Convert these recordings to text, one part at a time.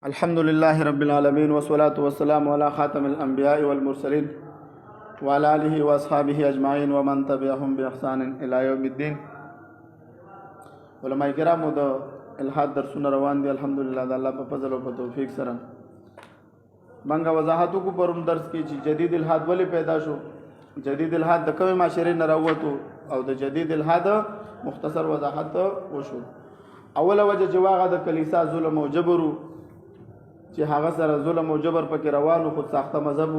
الحمد لله رب العالمين والصلاة والسلام على خاتم الأنبياء والمرسلين وعلى آله وأصحابه أجمعين ومن تبعهم بإحسان إلى يوم الدين. علماء کرامو د الحاد درسونه روان دي الحمدلله د الله په فضل او په توفیق سره. منګه وضاحتو کو پرون درس کې چې جدید الحاد ولې پیدا شو، جدید الحاد د کومه معاشره نه راووتو او د جدید الحاد مختصر وضاحت وشو. اوله وجه جواغه د کلیسا ظلم او جبر چې هغه سره ظلم او جبر پکې روانو خود ساخته مذهب.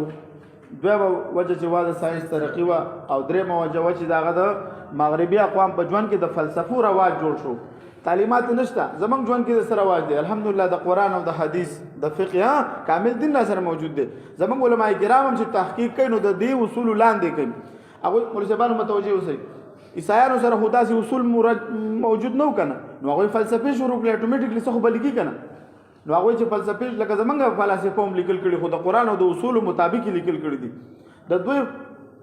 دوه وجه چې واده ساينس ترقی وا او درېمه وجه چې داغه د مغربي اقوام په ژوند کې د فلسفو رواج جوړ شو. تعلیمات نشته زمنګ ژوند کې د سره رواج دی الحمدلله د قران او د حدیث د فقه کامل دین سره موجود دی. زمنګ علماء کرام هم چې تحقیق کوي نو د دې اصول لاندې کوي. هغه ملزمانو متوجه اوسئ عیسایانو سره خداسي اصول موجود نه کنه نو هغه فلسفه شروع کړي اتوماتیکلی څه بلګي کنه نو هغه چې فلسفه لکه زمونږ فلسفه هم لیکل کړي خو د قران او د اصول مطابق لیکل کړي دي. د دوی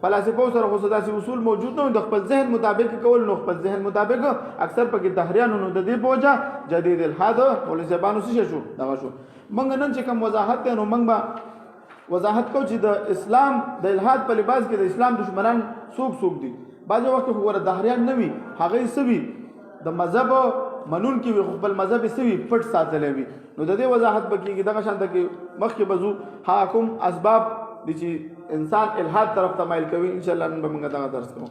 فلسفه سره خو داسې اصول موجود نه د خپل ذهن مطابق کول نو خپل ذهن مطابق اکثر پکې دهریانو نو د دې بوجا جدید الحاد ولزبانو څه شو دغه شو. منګ نن چې کوم وضاحت نو منګ با وضاحت کو چې د اسلام د الحاد په لباس کې د اسلام دشمنان څوک دي. بعض وخت خو ور دهریان نه وي هغه سوي د مذهب منون کې خپل مذهب سوي پټ ساتلې وي نو د دې وضاحت بکیږي دغه شان ته کې مخکې بزو حاکم اسباب دي چې انسان الحاد طرف ته مایل کوي. ان شاء الله نن به موږ دا درس کوو.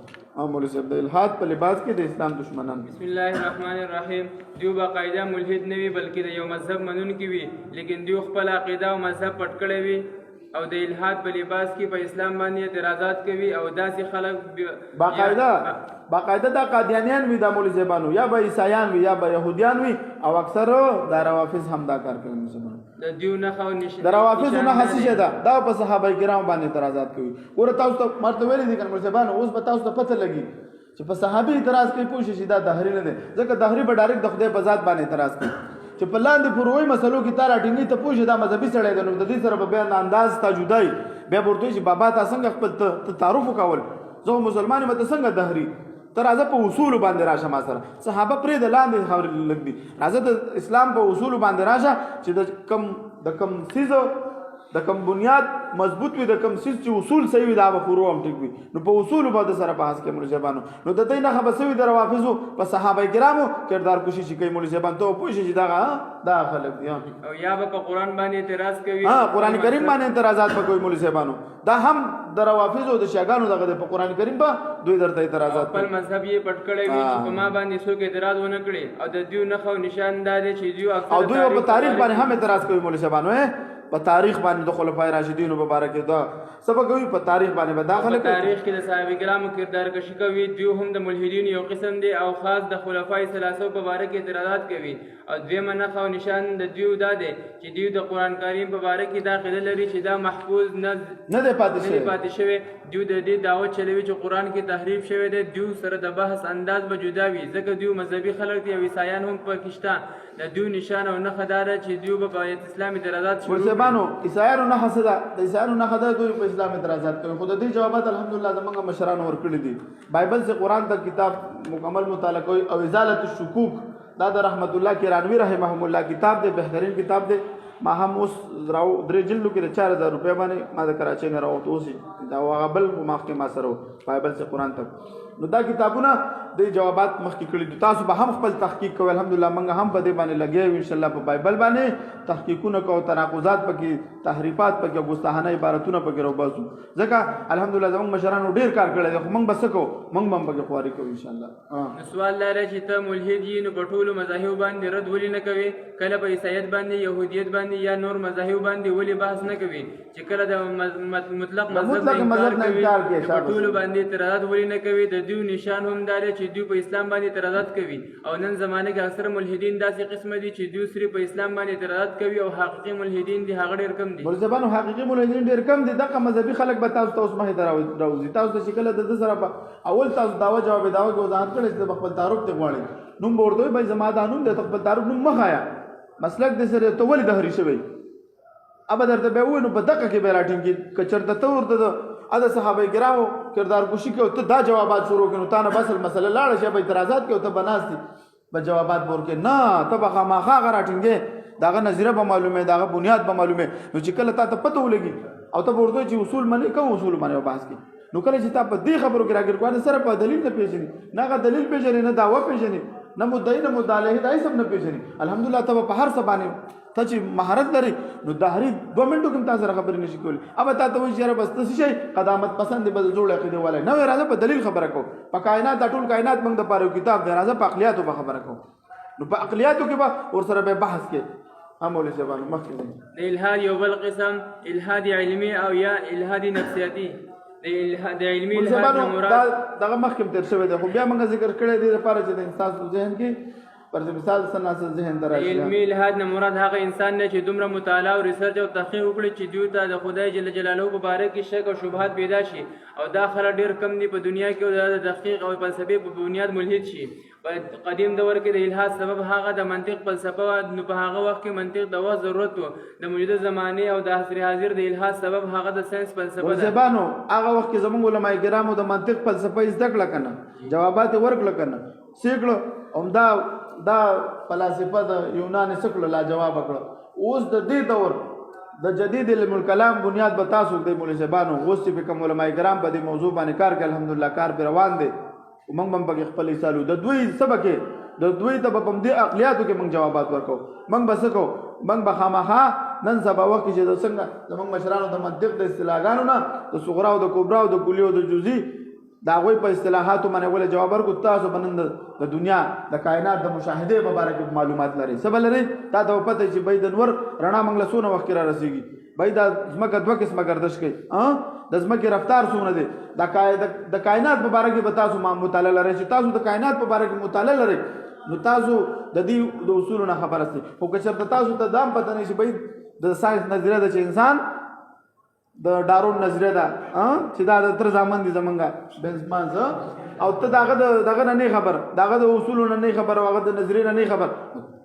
مولوی صاحب د الحاد په لباس کې د اسلام دشمنان بسم الله الرحمن الرحیم دیو باقاعده ملحد نه وي بلکې د یو مذهب منون کې وي لیکن دیو خپل عقیده او مذهب پټ کړی وي او د الحاد په لباس کې په اسلام باندې اعتراضات کوي او داسې خلک باقاعده د قادیانیان وي د مولوی زبانو یا به عیسایان وي یا به يهوديان وي او اکثر د روافض هم دا کار کوي. د دیو نه خو نشي د روافض نه حسیشه دا په صحابه کرام باندې اعتراضات کوي. ور تاسو ته مرته ویل دي کنه زبانو اوس به تاسو ته پته لګي چې په صحابي اعتراض کوي پوښي شي دا دهری نه دي ځکه دهری به ډایرکټ د خدای په ذات باندې اعتراض کوي چې په لاندې پروي مسلو کې تار اټینګي ته پوښي دا مذهبي سړی دی نو د دې سره په بیان انداز تا جدای بیا ورته چې بابا تاسو څنګه خپل تعارف وکول زه مسلمان مته څنګه دهری تر راځه په اصول باندې راشه ما سره صحابه پرې د لاندې خبر لګ دي راځه د اسلام په اصول باندې راشه چې د کم سیزو د کم بنیاد مضبوط وي د کم سیز چې اصول صحیح وي دا به فروع هم ټیک وي نو په اصول باندې سره بحث کوي مولوی صاحبانو نو د دې نه خبسوي د روافضو په صحابه کرامو کردار کوشش کوي مولوی صاحبان ته پوښي چې دا خلک دي او یا به په قران باندې اعتراض کوي قران کریم باندې اعتراضات کوي مولوی صاحبانو دا هم د روافضو د شیګانو دغه په قران کریم په دوی درته اعتراضات خپل مذهب یې پټ کړی وي چې په ما باندې څوک اعتراض ونه کړي او د دیو نه خو نشان دادې چې دیو او دوی په تاریخ باندې هم اعتراض کوي مولوی صاحبانو په تاریخ باندې د خلفای راشدین مبارک دا سبق کوي په تاریخ باندې داخله کوي تاریخ کې د صحابه کرامو کردار کشي کوي دیو هم د ملحدین یو قسم دی او خاص د خلفای ثلاثه په باره کې اعتراضات کوي او دویمه نه خو نشان د دیو دا دی چې دیو د قران کریم په باره کې داخله لري چې دا محفوظ نه دی پاتې شوی دیو د دې دعوت چلوي چې قران کې تحریف شوی دی دیو سره د بحث انداز به جدا وي ځکه دیو مذهبي خلک دي او عیسایان هم پاکستان د دیو نشان او نه خدار چې دیو په اسلامي اعتراضات شروع بانو عیسایانو نه حسدا د عیسایانو نه خدای دوی په اسلام اعتراضات کوي خو د دې جوابات الحمدلله زمونږ مشران ورکړي دي. بایبل سے قران تک کتاب مکمل مطالعه کوي او ازاله الشکوک دا د رحمت الله کرانوی رحمهم الله کتاب دی بهترین کتاب دی. ما هم اوس راو درې جلدو کې 4000 روپیا باندې ما د کراچۍ نه راوته اوسې دا غبل مخکې ما سره بایبل سے قران تک نو دا کتابونه د جوابات مخکې کړي دي. تاسو به هم خپل تحقیق کوئ الحمدلله موږ هم په دې باندې لګیو ان شاء الله په بایبل باندې تحقیقونه کوو تناقضات پکې تحریفات پکې ګستاخانه عبارتونه پکې راوباسو ځکه الحمدلله زموږ مشرانو ډیر کار کړی دی خو موږ بس کوو موږ هم پکې خواري کوو ان شاء الله. سوال لري چې ته ملحد یې نو په ټولو مذاهب باندې رد ولې نه کوي کله په عیسایت باندې يهودیت باندې یا نور مذاهب باندې ولې بحث نه کوي چې کله د مطلق مذهب نه انکار کوي په ټولو باندې اعتراض ولې نه کوي د دیو نشان هم دار چې دیو په اسلام باندې اعتراضات کوي او نن زمانه کې اکثر ملحدین داسې قسم دي چې دیو صرف په اسلام باندې اعتراضات کوي او حقيقي ملحدین دي هغه ډیر کم دي. ورزبانو حقيقي ملحدین ډیر کم دي دغه مذهبي خلک به تاسو ته اوس مخې دراوځي تاسو ته شکل د سره اول تاسو داوا جواب وضاحت کړئ چې خپل تعارف ته غواړي نوم ورته به زما د قانون د خپل تعارف نوم مخایا مسلک د سره ته ولې دهري شوی اب درته به وینو په دقه کې به راټینګي کچرته ته ورته اده صحابه کرامو کردار کوشي کوي ته دا جوابات شروع کړي تا نه بس مسله لاړه شي به اعتراضات کوي ته بناستي به جوابات ورکې نه ته به خامخا غراټینګي داغه نظریه به معلومه داغه بنیاد به معلومه نو چې کله تا ته پته ولګي او ته ورته چې اصول منې کوم اصول باندې بحث کې نو کله چې تا په دې خبرو کې راګر کوه سره په دلیل نه پیژنې نه غا دلیل پیژنې نه داوا پیژنې نه مدعی نه مدعی دای سب نه پیژنې الحمدلله ته په هر څه باندې ته چې مهارت لري نو د هرې 2 منټو کې تاسو سره خبرې نشي کولی اب تا ته وایي چې بس څه شي قدامت پسند به جوړ عقیده والے نو راځه په دلیل خبره کو په کائنات ټول کائنات موږ د پاره کتاب دی راځه په عقلیاتو به خبره کو نو په عقلیاتو کې به ور سره به بحث کې امول زبانو مخکې د الحاد یو بل قسم الحاد علمي او یا الحاد نفسیاتي د علمي الحاد نه مراد دغه مخکې تر شوی دی خو بیا موږ ذکر کړی دی لپاره چې د انسان ذهن کې پر مثال سناسل ذهن دراشي علمي الحاد نه مراد هغه انسان نه چې دومره مطالعه او ریسرچ او تحقیق وکړي چې دوی ته د خدای جل جلاله په باره کې شک او شبهات پیدا شي او دا خلک ډېر کم دي په دنیا کې او د تحقیق او فلسفې په بنیاد ملحد شي په قدیم دور کې د الحاد سبب هغه د منطق فلسفه نو په هغه وخت کې منطق د وخت ضرورت و د موجوده زمانه او د عصر حاضر د الحاد سبب هغه د ساينس فلسفه ده زبانو هغه وخت کې زموږ علماء کرامو د منطق فلسفه زده کړل کنه جوابات ورکړل کنه سیکړو همدا دا فلسفه د یونان سکړه لا جواب کړ اوس د دې دور د جدید علم الکلام بنیاد به تاسو د مولوی زبانو اوس چې کوم علماء کرام په دې موضوع باندې کار کوي الحمدلله کار پر روان دي موږ هم په خپل سالو د دوی سبق د دوی ته په دې عقلیاتو کې موږ جوابات ورکو موږ بس کو موږ به خامخا نن سبا وخت چې څنګه زموږ مشرانو د منطق د اصطلاحګانو نه د صغرا او د کبرا او د کلی او د جزئی دا غوي په اصطلاحاتو باندې ول جواب ورکو تاسو بنند د دنیا د کائنات د مشاهده په اړه کې معلومات لري سبا لري تاسو پته چې بيد انور رڼا منګل سونه وخت را رسیږي بيد زمکه دوه قسمه گردش کوي د زمکه رفتار سونه دي د کائنات په اړه کې به تاسو مطالعه لري چې تاسو د کائنات په اړه کې مطالعه لري نو تاسو د دې د اصولونو خبره سي خو که چېرته تاسو ته دام پته نشي بيد د ساينس نظریه د انسان د ډارون نظریه ده چې دا د تر ځامن دي زمونږه بنسمانز او ته دغه نه خبر دغه د اصولونو نه خبر او هغه د نظریه نه خبر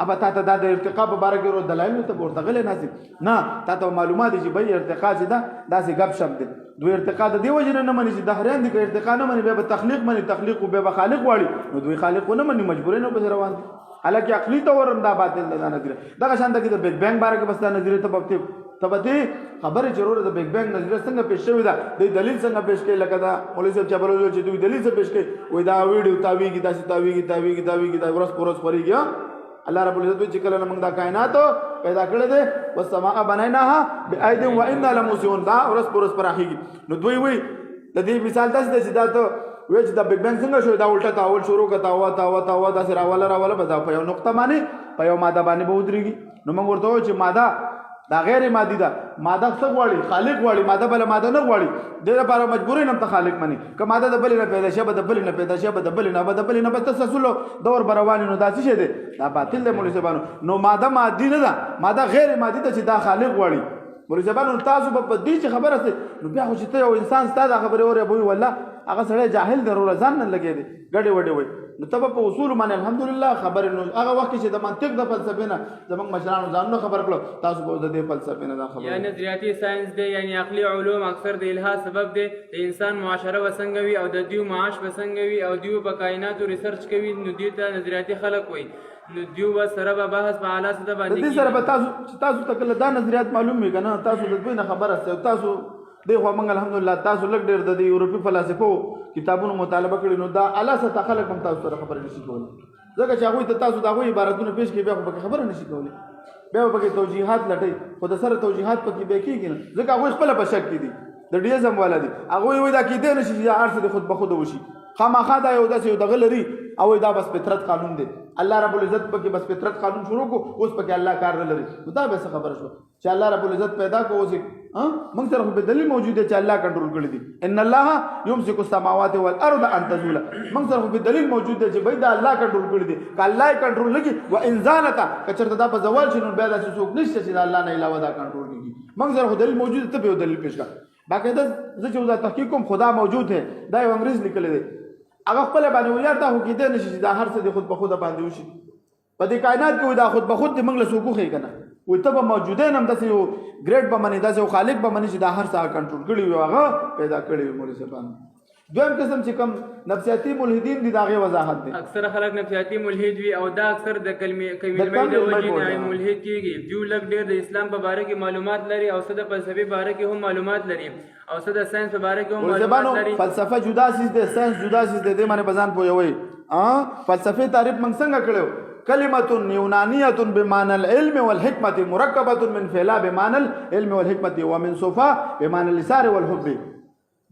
اب تا ته د ارتقا په اړه کې ورو دلایل ته ورته غلې ناسي نه تا ته معلومات دي چې به ارتقا چې دا داسې غب شپ دي دوی ارتقا د دی وجه نه مني چې د هریان دي ارتقا نه مني به تخلیق مني تخلیق او به خالق واړي نو دوی خالق نه مني مجبورین او به روان دي حالکه عقلی تور هم دا باطل ده نظریه دغه شان د بیگ بینګ باره کې بس دا نظریه ته تبدی خبره ضرور د بیگ بینګ نظریه څنګه پیښ شوی دا د دلیل څنګه پیښ کړي لکه دا مولوی صاحب جبرول چې دوی دلیل څه پیښ کړي وای دا ویډیو تاویږي داسې تاویږي دا ورس پورس پرېږي الله رب العزت چې کله موږ دا کائنات پیدا کړل دي والسماء بنيناها بأيد وإنا لموسعون دا ورس پورس پراخيږي نو دوی وای د دې مثال تاسو د چې دا ته وې چې د بیگ بینګ څنګه شو دا الټا تاول شروع کتا وا دا سره راواله به دا په یو نقطه باندې په یو ماده باندې به ودرېږي نو موږ ورته وایو چې ماده دا غیر مادي ده ماده څه غواړي خالق غواړي ماده بل ماده نه غواړي د لپاره مجبورین هم ته خالق مني که ماده د بل نه پیدا شي به د بل نه پیدا شي به د بل نه به تسلسل دور بروان نو داسې شه ده دا باطل ده مولوی صاحبانو نو ماده مادي نه ده ماده غیر مادي ده چې دا خالق غواړي مولوی صاحبانو تاسو په دې چې خبره سي نو بیا خو چې ته یو انسان ستاسو خبره اوري بوي والله هغه سره جاهل ضرور ځان نه لګي دي ګډي وډي وي نو ته په اصول باندې الحمدلله خبر نو هغه وخت چې د منطق د فلسفې نه زموږ مشرانو ځانونه خبر کړو تاسو به د دې فلسفې نه خبر یا نظریاتي ساينس دی یعنی عقلي علوم اکثر د الحاد سبب دی د انسان معاشره وسنګوي او د دیو معاش وسنګوي او دیو په کائناتو ریسرچ کوي نو دیو ته نظریاتي خلق وي نو دیو سره به بحث په اعلی سطح باندې دې سره به تاسو تکله دا نظریات معلوم وي کنه تاسو د دوی نه خبر استه تاسو دغه موږ الحمدلله تاسو لګ ډېر د یورپی فلسفو کتابونو مطالعه کړی نو دا اعلی سطح خلک هم تاسو سره خبرې نشي کولای ځکه چې هغه ته تاسو دا غوي عبارتونه پیش کړي بیا خو خبره نشي کولای بیا په کې توجیهات لټي خو د سره توجیهات پکې به کېږي نه ځکه هغه خپل په شک دي د ډیزم والا دي هغه وي دا کېدې نشي چې ارث د خود به خود وشي خامخا دا یو داسې دغه لري او دا بس فطرت قانون دی الله رب العزت پکې بس فطرت قانون شروع کو اوس پکې الله کار نه لري دا به څه خبره شو چې الله رب العزت پیدا کو اوس موږ سره په دلیل موجود دی چې الله کنټرول کړی دی ان الله يمسك السماوات والارض ان تزولا موږ سره په دلیل موجود دی چې بيد الله کنټرول کړی دی ک الله کنټرول لګي و ان زالتا کچرته دا په زوال شنو بیا دا څوک نشته چې الله نه علاوه دا کنټرول کوي موږ سره دلیل موجود ته به دلیل پیش کړه باقاعده چې دا تحقیق کوم خدا موجود ہے دا یو انګریز لیکل دی هغه خپل باندې ویل دا هو کېده نشي دا هر څه د خود په خود باندې وشي په دې کائنات کې دا خود په خود د موږ له سوکو خې کنه وي ته به موجوده نم داسې یو ګریډ به منی داسې یو خالق به منی چې دا هر څه کنټرول کړي وي هغه پیدا کړي وي مولوی صاحب دویم قسم چې کوم نفسیاتي ملحدین دي د هغې وضاحت دی. اکثره خلک نفسیاتي ملحد وي او دا اکثر د کلمې د وجې نه ملحد کېږي. دوی لږ ډېر د اسلام په باره کې معلومات لري او څه د فلسفې باره کې هم معلومات لري او څه د ساینس په باره کې هم معلومات لري. فلسفه جدا سیز دی، ساینس جدا سیز دی، دې باندې به ځان پوهوئ. فلسفې تعریف موږ څنګه کړی؟ کلمة یونانیة بمعنى العلم والحکمة مرکبة من فعلا بمعنى العلم والحکمة ومن صفا بمعنى الإثار والحب.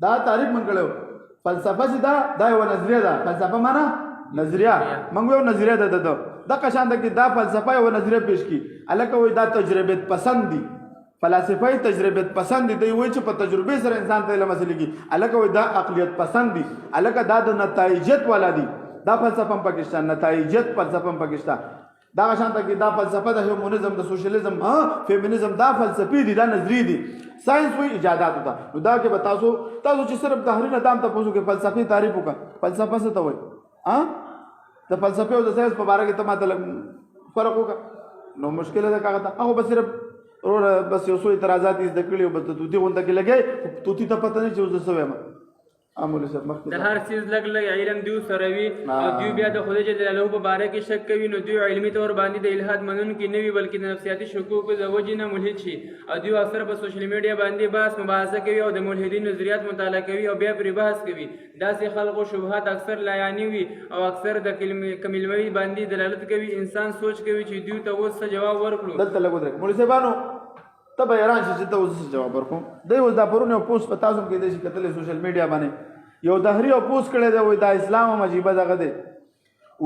دا تعریف موږ کړو. فلسفه چې دا یو نظریه ده. فلسفه معنا نظریه، موږ یو نظریه ده دغه شان ده کې دا فلسفه یو نظریه پیش کی. الکه وایي دا تجربه پسند دي، فلسفه تجربه پسند دي. دوی وایي چې په تجربه سره انسان ته علم حاصلېږي. الکه وایي دا عقلیت پسند دي، الکه دا د نتایجت والا دي. دا فلسفه هم پاکستان، نتایجت فلسفه هم پاکستان. دا شان ته کې دا فلسفه د هیومنزم، د سوشلیزم، فیمینزم، دا فلسفي دي، دا نظریه دي. ساينس وی ایجادات ہوتا. نو دا کې به تاسو چې صرف تحریر دام ته پوښتنه کې فلسفي تعریف وکړه. فلسفه څه ته وایي؟ د فلسفه او د ساينس په اړه کې ته ماته فرق وکړه. نو مشکل ده کاغه ته هغه به صرف بس یو څو اعتراضات دې کړی او بس توتی غونډه کې لګي توتی ته پته نه چې اوس څه وایم. د هر څیز لږ لږ علم دوی سره وي او دوی بیا د خدای جل جلاله په باره کې شک کوي. نو دوی علمي طور باندې د الحاد منونکي نه وي بلکې د نفسیاتي شکوکو د وجې نه ملحد شي. او دوی اکثر په سوشل میډیا باندې بحث مباحثه کوي او د ملحدینو نظریات مطالعه کوي او بیا پرې بحث کوي. داسې خلکو شبهات اکثر لایاني وي او اکثر د کمیلوي باندې دلالت کوي. انسان سوچ کوي چې دوی ته اوس څه جواب ورکړو. دلته لګو درک مولوي صاحبانو ته به حیران شي چې ته اوس څه جواب ورکوم. دی اوس دا پرونه پوسټ په تاسو کې دی چې کتلې سوشل میډیا باندې یو دهری او پوسټ کړی دی. وایي دا اسلام هم عجیبه دغه دی.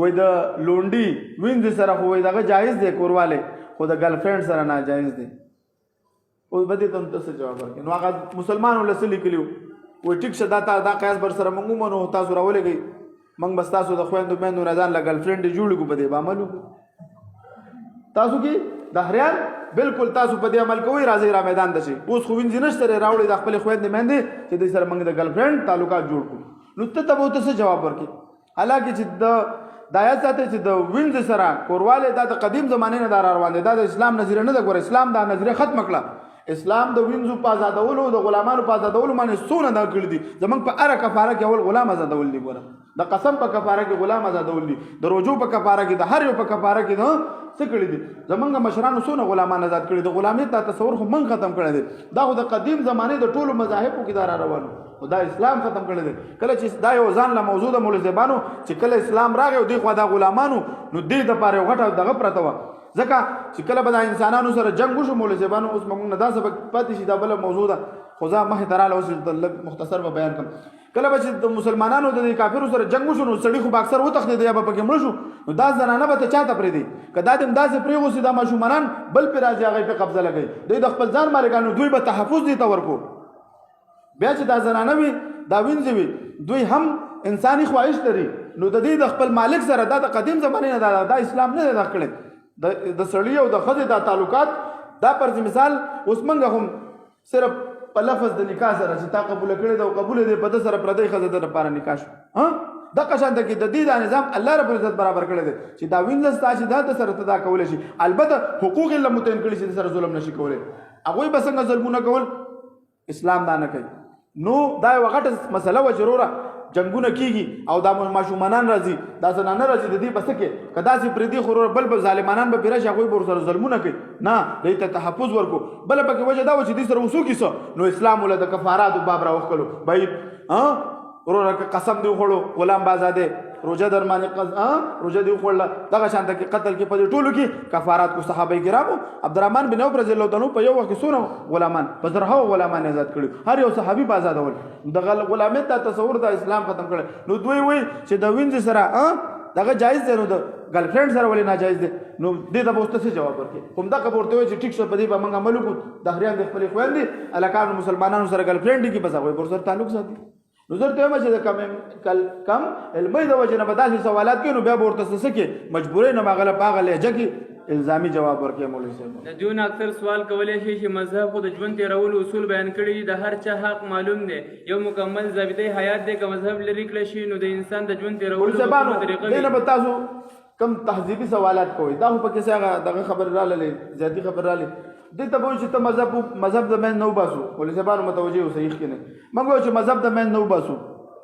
وایي د لونډي وینځ سره خو وایي دغه جایز دی کورواله، خو د ګرل فرینډ سره ناجایز دی. اوس به دې ته څه جواب ورکړي؟ نو هغه مسلمانانو له څه لیکلي وایي ټیک شه دا قیاس بر سره موږ ومنو، تاسو راولېږئ، موږ بس تاسو د خویندو میندو نه ځان له ګرل فرینډ جوړ کړو، په دې به عمل وکړو. تاسو کې دهریان بالکل تاسو په دې عمل کوئ، راځئ را میدان ته شئ. اوس خو وینځ نشته راوړئ د خپلې خویندې میندې چې دوی سره موږ د ګرل فرینډ تعلقات جوړ کړو. نو ته به ورته څه جواب ورکړې؟ حالانکه چې د آیات ساته چې د وینځ سره کورواله دا د قدیم زمانې نه دا روان دی، دا د اسلام نظریه نه ده. ګوره اسلام دا نظریه ختم کړه. اسلام د وینځو په آزادولو د غلامانو په آزادولو باندې څونه دا کړي دي. زمونږ په هره کفاره کې اول غلام آزادول دي. ګوره د قسم په کفاره کې غلام آزادول دي، د روزو په کفاره کې، د هر یو په کفاره کې څه کړي دي. زمونږ مشرانو څونه غلامان آزاد کړي. د غلامیت دا تصور خو من ختم کړی دی. دا خو د قدیم زمانې د ټولو مذاهبو کې دا روان او دا اسلام ختم کړی دی. کله چې دا یو ځان له موضوع د مولوي زبانو چې کله اسلام راغی او دوی خو دا غلامانو نو دې د پاره غټه دغه پرته وه. ځکه چې کله به د انسانانو سره جنگ وشو مولوي صاحبانو، اوس موږ نه دا سبق پاتې شي، دا بله موضوع ده، خو زه مخې ته راله اوس لږ مختصر به بیان کړم. کله به چې د مسلمانانو د کافرو سره جنگ وشو نو سړي خو به اکثر وتښتېده یا به پکې مړه شو. نو دا زنانه به ته چا ته پرېږدي؟ که دا دې همداسې پرېغوسي دا ماشومانان بل پرې راځي هغوی پرې قبضه لګوي. دوی د خپل ځان مالکانو دوی به تحفظ دې ته ورکو. بیا چې دا زنانه وي دا وینځې وي دوی هم انساني خواهش لري. نو د دې د خپل مالک سره دا د قدیم زمانې نه دا اسلام نه دی دا کړی. د سړي او د ښځې دا تعلقات دا پر مثال اوس موږ هم صرف په لفظ د نکاح سره چې تا قبوله کړې ده او قبوله دی په ده سره پردۍ ښځه د لپاره نکاح شو. دغه شان ته کې د دې دا نظام الله رب العزت برابر کړی دی چې دا وینځ ستا چې دا د سره ته دا کولی شي. البته حقوق یې له متعین کړي چې د سره ظلم نشي کولی. هغوی به څنګه ظلمونه کول؟ اسلام دا نه کوي. نو دا یوه غټه مسله وه چې وروره جنگونه کیږي او دا ماشومانان راځي، دا زنانه راځي، د دې بس کې که داسې پرېږدي خو بل ظالمانان به پرې راشي هغوی به ورسره ظلمونه کوي. نه دوی ته تحفظ ورکو. بله پکې وجه دا وه چې دوی سره اوس وکړي څه. نو اسلام وله د کفاراتو باب راوښکلو. بهي وروره که قسم دې وخوړو غلام به ازادې، روژه در باندې روژه دې وخوړله، دغه شان ته کې قتل کې په دې ټولو کې کفارات کو. صحابه کرامو عبدالرحمن بن عوف رضی الله عنه په یو وخت کې څونه غلامان په زرهاو غلامان آزاد کړي، هر یو صحابي به آزادول. د غلامیت دا تصور د اسلام ختم کړی. نو دوی وایي چې د وینځ سره دغه جایز دی، نو د ګرل فرینډ سره ولې ناجایز دی؟ نو دې ته به اوس ته څه جواب ورکړي؟ همدغه به ورته وایي چې ټیک شو په دې به موږ عمل وکړو. دهریان د خپلې خویندې هلکانو مسلمانانو سره ګرل فرینډ کړي، بس هغوی به ورسره تعلق ساتي. نو زه ورته وایم چې د کم علمۍ د وجې نه به داسې سوالات کوي نو بیا به ورته څه کې مجبورۍ نه به هغه په هغه لهجه کې الزامي جواب ورکړي. مولوي صاحب د دوی نه اکثر سوال کولی شي چې مذهب خو د ژوند تېرولو اصول بیان کړي دي، د هر چا حق معلوم دی، یو مکمل ضابطه حیات دی. که مذهب لرې کړی شي نو د انسان د ژوند تېرولو طریقه دې نه به تاسو کم تهذیبي سوالات کوئ. دا خو پکې څه هغه دغه خبرې راغلې زیاتي خبرې راغلې. دې ته به وایي چې ته مذهب د مین نه وباسو. مولوي صاحبانو متوجه اوسئ، یخ کې نه موږ وایو چې مذهب د مین نه وباسو.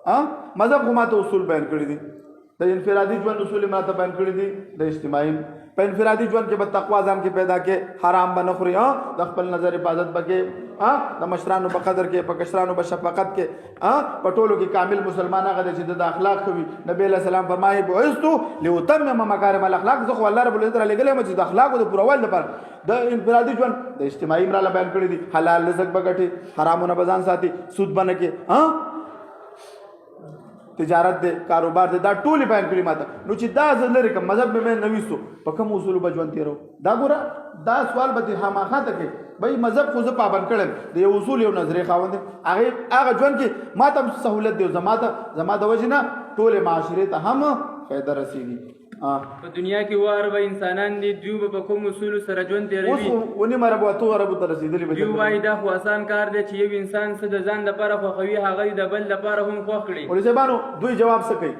مذهب خو ماته اصول بیان کړي دي د انفرادي ژوند اصول ماته بیان کړي دي د اجتماعي په انفرادي ژوند کې به تقوا ځان کې پیدا کې حرام به نه خوري د خپل نظر حفاظت به کې د مشرانو په قدر کې په کشرانو په شفقت کې په ټولو کې کامل مسلمان هغه دی چې د اخلاق خوي نبی علیہ السلام فرمایي بعثتو لأتمم مکارم الاخلاق زه خو الله رب العزت را لګلم چې د اخلاقو د پوروالي لپاره د انفرادي ژوند د اجتماعي را بیان کړي دي حلال رزق به ګټي حرامونه به ځان ساتي سود به نه کې تجارت دے کاروبار دے دا ټول بیان کړی ماته نو چې دا زلری کوم مذهب به مې نویسو په کوم اصول به ژوند تیرو دا ګوره دا سوال به خامخا ته کې بھائی مذهب خو زه پابند کړم د یو اصول یو نظریه خاوند هغه ژوند کې ماته سہولت دی زما د وجه نه ټول معاشره ته هم فائدہ رسیږي په دنیا کې واره به انسانان دي دوی په کوم اصول سره ژوند تیروي ونی مربو تو رب ته رسیدلی به دوی وای دا خو آسان کار دی چې یو انسان څه د ځان لپاره خوښوي هغه د بل لپاره هم خوښ کړي ولې زبانو دوی جواب څه کوي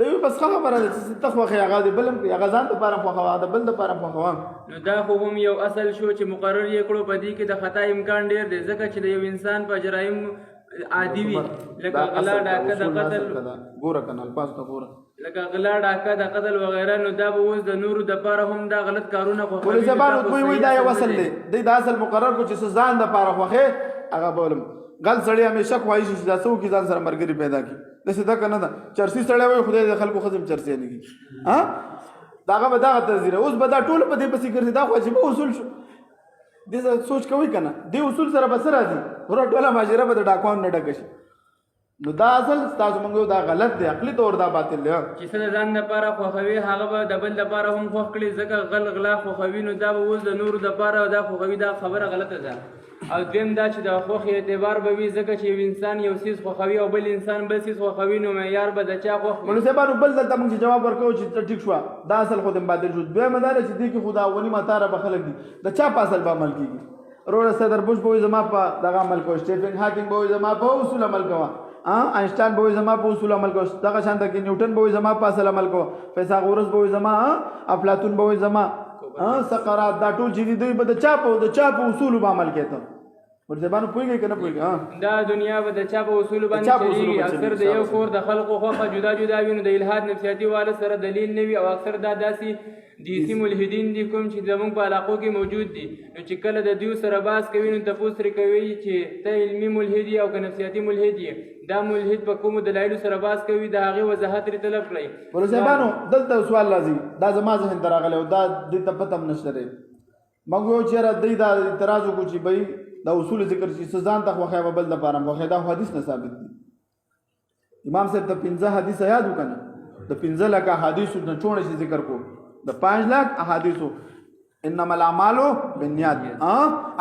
دوی بس خبره ده چې ته خوښه هغه دی بل هغه ځان لپاره خوښه د بل لپاره خوښه نو دا خو هم یو اصل شو چې مقرر یې کړو په دې کې د خطا امکان ډیر دی ځکه چې د یو انسان په جرایم عادي وي لکه غلا ډاکه د قتل ګوره کنه الفاظ ته ګوره لکه غلا ډاکه د قتل وغیرہ نو دا به اوس د نورو د پاره هم دا غلط کارونه خو ولې زبانو دوی وای دا یو اصل دی دا اصل مقرر کو چې ځان د پاره خوخه هغه بولم غل سړی همیشه خوایي چې دا سو کې ځان سره مرګري پیدا کی دسه دا کنه دا چرسی سړی وای خدای د خلکو خزم چرسی نه کی داغه به داغه تذیره اوس به دا ټول په دې پسې ګرځي دا خو چې اصول شو دې سوچ کوي کنه دې اصول سره بس راځي ور ټوله ماجره به د ډاکوان نه ډکشي نو دا اصل تاسو مونږ دا غلط دی عقلی طور دا باطل دی چې څه ځان لپاره خوښوي هغه به د بل لپاره هم خوښ کړي ځکه غلا خوښوي نو دا به اوس د نورو لپاره دا خوښوي دا خبره غلطه ده او دویم دا چې د خوښ اعتبار به وي ځکه چې یو انسان یو څیز خوښوي او بل انسان بل څیز خوښوي نو معیار به د چا خوښ نو سبا بل دلته موږ جواب ورکوو چې ټیک شو دا اصل خو د باطل شو دوی مدار چې دې کې خدا ونی ماتاره به خلک دي د چا په اصل به عمل کیږي روړ صدر بوش به زما په دغه عمل کوي سټیفن هاکینګ به زما په اصول عمل کوي آینشتاین به زما په اصول عمل کوي دغه شان د نیوټن به زما په اصل عمل کوي فیثاغورس به زما افلاطون به زما سقراط دا ټول چې دوی به د چا په اصول به عمل کوي ورځبانو پويږي کنه پويږي دا دنیا به د چا په اصول باندې چلیږي اکثر د یو کور د خلقو خوخه جدا جدا وي نو د الہاد نفسیاتي والا سره دلیل نه وي او اکثر دا داسي دیسی ملحدین دي کوم چې زمونږ په علاقو کې موجود دي نو چې کله د دیو سره باس کوي نو تاسو سره کوي چې ته علمي ملحد او که نفسیاتي ملحد دا ملحد په کوم دلایل سره باس کوي د هغه وضاحت لري طلب کړئ ورځبانو دلته سوال راځي دا زما ذهن تراغله دا د تپتم نشره مګو چې را دی دا اعتراض وکړي چې بھائی دا اصول ذکر چې ځان ته خوخه به بل د پاره خوخه دا حدیث نه ثابت دي امام صاحب ته 15 حدیث یاد وکنه د 15 لک حدیث نه چونه شي ذکر کو د 5 لک احادیث انما الاعمال بالنیات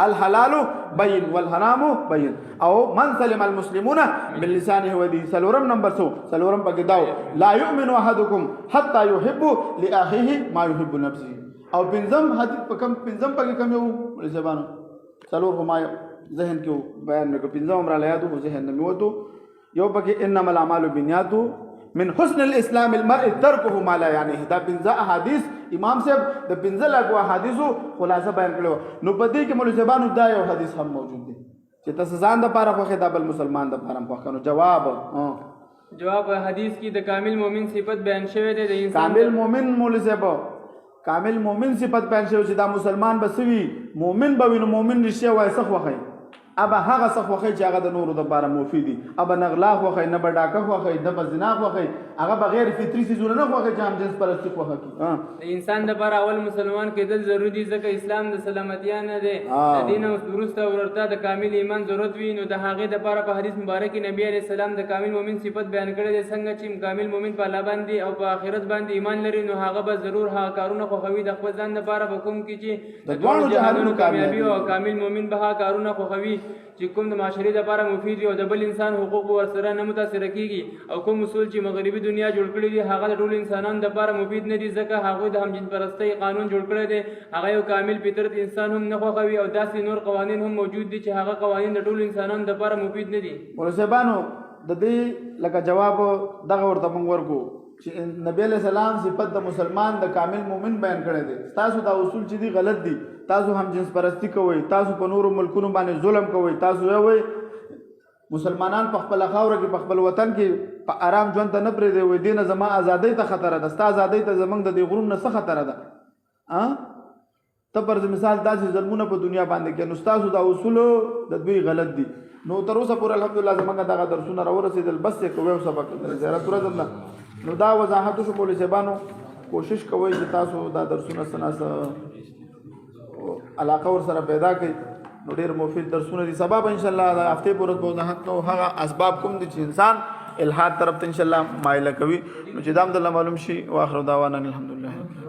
الحلال بین والحرام بین او من سلم المسلمون باللسان ودي سلورم نمبر 100 سلورم پکې داو لا یؤمن احدکم حتى يحب لاخيه ما يحب نفسه او پنځم حدیث پکم پنځم پکې کوم یو زبانو څلور هم ذهن کې بیان نه کو پنځم را لیادو ذهن نه وته یو پکې انما الاعمال بالنیات من حسن الاسلام المرء تركه ما لا يعني دا پنځه احادیث امام صاحب د پنځه لګو احادیثو خلاصه بیان کړو نو په دې کې مولوی صاحبانو دا یو حدیث هم موجود دی چې تاسو ځان د پاره خو دا بل مسلمان د پاره خو کنو جواب حدیث کې د کامل مؤمن صفت بیان شوی دی د انسان کامل مؤمن مولوی صاحب کامل مؤمن صفت بیان شوی چې دا مسلمان بسوي مؤمن به نو مؤمن نشي وای څه خوخی ابا هغه څه خوخی چې هغه د نورو د باره مفیدی ابا نغلا خوخی نه بډاکه خوخی نه بزنا خوخی هغه بغیر فطری سيزونه نه خوخی چې هم جنس پرستی خوخی د انسان د باره اول مسلمان کېدل ضروري دي ځکه اسلام د سلامتیا نه دی د دین او ورسته ورته د کامل ایمان ضرورت وي نو د هغه د باره په حدیث مبارک نبی عليه السلام د کامل مؤمن صفت بیان کړی دی څنګه چې کامل مؤمن په الله باندې او په آخرت باندې ایمان لري نو هغه به ضرور هغه کارونه خوخوي د خپل ځان د باره به کوم کې چې د ټول جهانونو کامیابی او کامل مؤمن به کارونه خوخوي چې کوم د معاشري لپاره مفید او د بل انسان حقوق ورسره نه متاثر کیږي او کوم اصول چې مغربي دنیا جوړ کړی دي هغه د ټول انسانانو لپاره مفید نه دي ځکه هغه د همجنس پرستی قانون جوړ کړی دی هغه یو کامل فطرت انسان هم نه خوښوي او داسې نور قوانین هم موجود دي چې هغه قوانین د ټول انسانانو لپاره مفید نه دي ولسبانو د دې لکه جواب دغه ورته موږ ورکو چې نبی علیہ السلام صفت د مسلمان د کامل مؤمن بیان کړی دی تاسو دا اصول چې دي غلط دي تاسو هم جنس پرستی کوئ تاسو په نورو ملکونو باندې ظلم کوئ تاسو وایي مسلمانان په خپل خاوره کې په خپل وطن کې په آرام ژوند ته نه پرېږدي وایي دې نه زما ازادۍ ته خطره ده، ستا ازادۍ ته زمونږ د دې غرونو نه څه خطره ده؟ ته پر مثال داسې ظلمونه په دنیا باندې کې نو ستاسو دا اصول د دوی غلط دي. نو تر اوسه پورې الحمدلله زمونږ دغه درسونه راورسېدل، بس یې کوی او سبق زیارت ورځم نه. نو دا وضاحت شو مولوي صاحبانو، کوشش کوئ چې تاسو دا درسونه څه علاقه ورسره پیدا کړئ. نو ډېر مفید درسونه دي. سبا به انشاءالله د هفتې پورې به وضاحت کوو هغه اسباب کوم دي چې انسان الحاد طرف ته انشاءالله مایله کوي، نو چې دا هم درله معلوم شي. واخر دعوانا الحمدلله.